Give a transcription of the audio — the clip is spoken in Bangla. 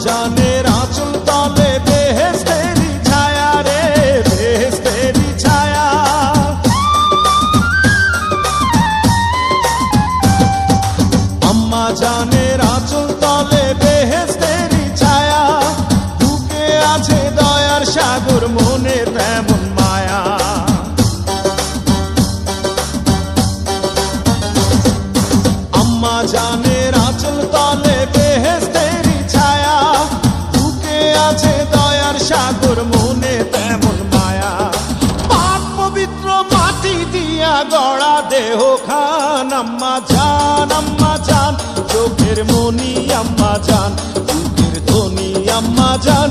জানের আঁচল তলে বেহেশতেরি ছায়া রে, বেহেশতেরি ছায়া। আম্মা জানের আঁচল তলে বেহেশতেরি ছায়া, বুকে আছে দয়ার সাগর, মনে তেমন মায়া। আম্মা জানের আঁচল তলে বেহেশতেরি ছায়া, বুকে আছে দয়ার সাগর, মনে তেমন মায়া। পাক পবিত্র মাটি দিয়া গড়া দেহ খান, আম্মা জান, আম্মা জান, চোখের মনি আম্মা জান, বুকের ধ্বনি আম্মা জান,